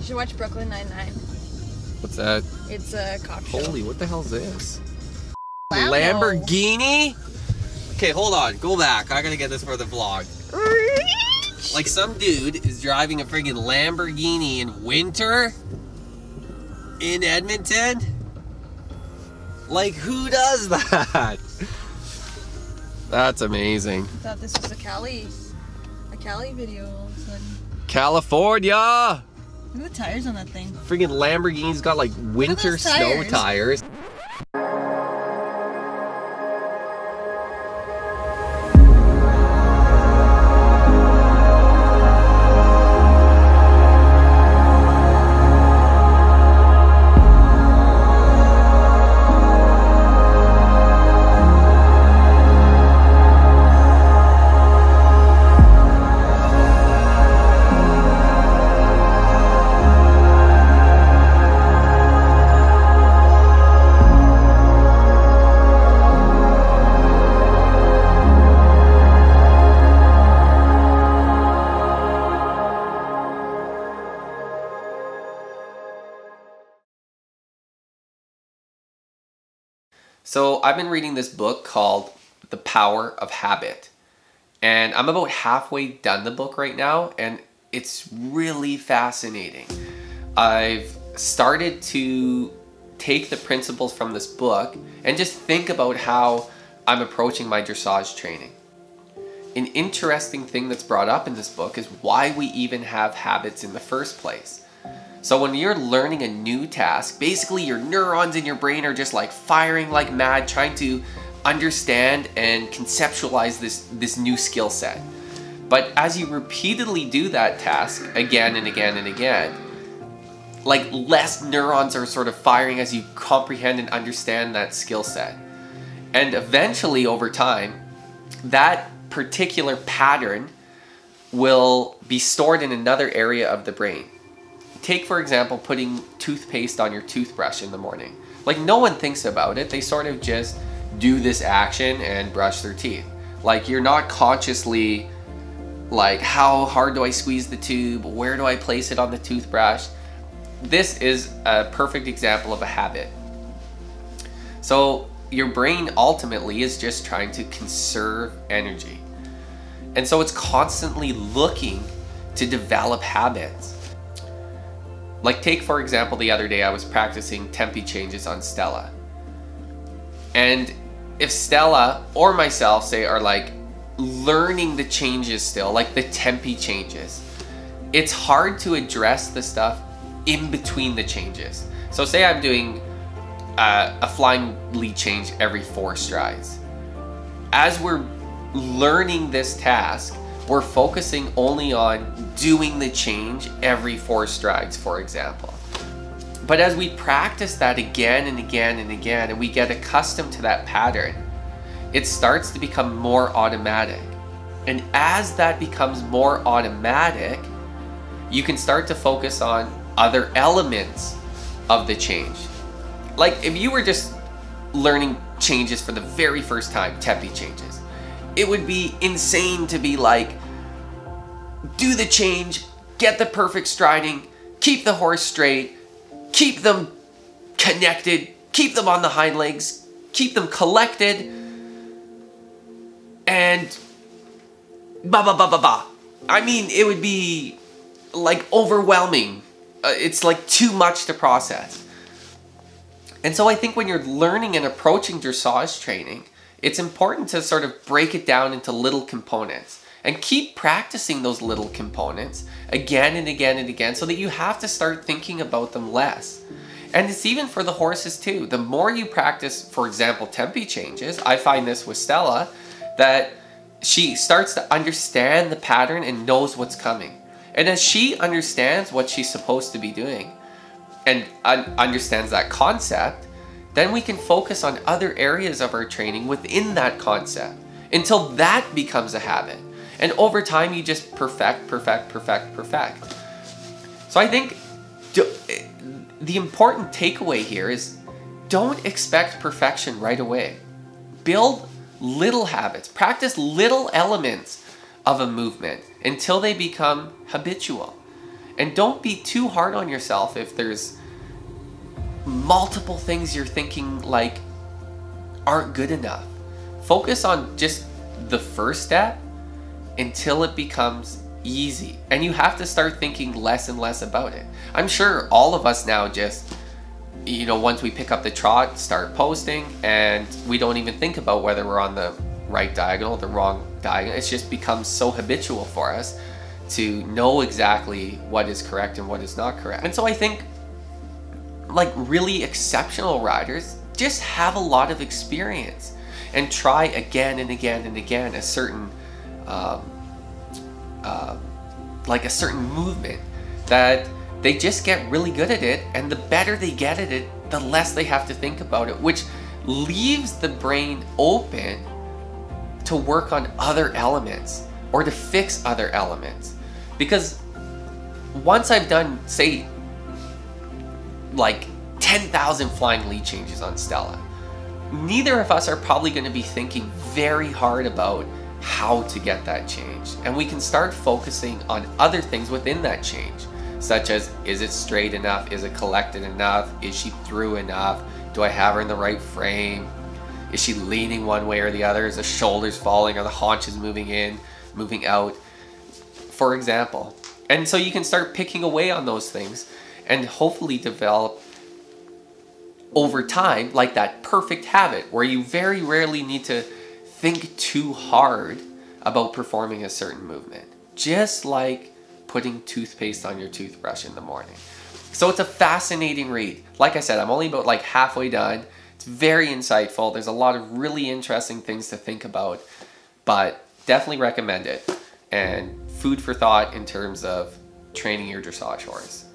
should watch Brooklyn Nine-Nine. What's that? It's a cop show. Holy, what the hell is this? Lambo. Lamborghini? Okay, hold on. Go back. I gotta get this for the vlog. Like some dude is driving a friggin' Lamborghini in winter in Edmonton? Like, who does that? That's amazing. I thought this was a Cali video all of a sudden. California! Look at the tires on that thing. Friggin' Lamborghini's got like winter snow tires. So I've been reading this book called The Power of Habit, and I'm about halfway done the book right now, and it's really fascinating. I've started to take the principles from this book and just think about how I'm approaching my dressage training. An interesting thing that's brought up in this book is why we even have habits in the first place. So when you're learning a new task, basically your neurons in your brain are just like firing like mad, trying to understand and conceptualize this new skill set. But as you repeatedly do that task again and again and again, like less neurons are sort of firing as you comprehend and understand that skill set. And eventually over time, that particular pattern will be stored in another area of the brain. Take, for example, putting toothpaste on your toothbrush in the morning. Like, no one thinks about it. They sort of just do this action and brush their teeth. Like, you're not consciously like, how hard do I squeeze the tube? Where do I place it on the toothbrush? This is a perfect example of a habit. So your brain ultimately is just trying to conserve energy. And so it's constantly looking to develop habits. Like, take for example, the other day I was practicing tempi changes on Stella. And if Stella or myself, say, are like learning the changes still, like the tempi changes, it's hard to address the stuff in between the changes. So say I'm doing a flying lead change every 4 strides. As we're learning this task, we're focusing only on doing the change every 4 strides, for example. But as we practice that again and again and again, and we get accustomed to that pattern, it starts to become more automatic. And as that becomes more automatic, you can start to focus on other elements of the change. Like if you were just learning changes for the very first time, tempi changes, it would be insane to be like, do the change, get the perfect striding, keep the horse straight, keep them connected, keep them on the hind legs, keep them collected, and ba ba ba ba ba. I mean, it would be like overwhelming. It's like too much to process. And so I think when you're learning and approaching dressage training, it's important to sort of break it down into little components and keep practicing those little components again and again and again so that you have to start thinking about them less. And it's even for the horses too. The more you practice, for example, tempi changes, I find this with Stella, that she starts to understand the pattern and knows what's coming. And as she understands what she's supposed to be doing and understands that concept, then we can focus on other areas of our training within that concept until that becomes a habit. And over time, you just perfect. So I think the important takeaway here is don't expect perfection right away. Build little habits. Practice little elements of a movement until they become habitual. And don't be too hard on yourself if there's multiple things you're thinking like aren't good enough. Focus on just the first step until it becomes easy. And you have to start thinking less and less about it. I'm sure all of us now just, you know, once we pick up the trot, start posting, and we don't even think about whether we're on the right diagonal or the wrong diagonal. It's just becomes so habitual for us to know exactly what is correct and what is not correct. And so I think like really exceptional riders just have a lot of experience and try again and again and again a certain like a certain movement that they just get really good at it, and the better they get at it, the less they have to think about it, which leaves the brain open to work on other elements or to fix other elements. Because once I've done, say, like 10,000 flying lead changes on Stella, neither of us are probably going to be thinking very hard about how to get that change. And we can start focusing on other things within that change, such as, is it straight enough? Is it collected enough? Is she through enough? Do I have her in the right frame? Is she leaning one way or the other? Is the shoulders falling? Are the haunches moving in, moving out? For example. And so you can start picking away on those things and hopefully develop over time like that perfect habit where you very rarely need to think too hard about performing a certain movement. Just like putting toothpaste on your toothbrush in the morning. So it's a fascinating read. Like I said, I'm only about like halfway done. It's very insightful. There's a lot of really interesting things to think about, but definitely recommend it. And food for thought in terms of training your dressage horse.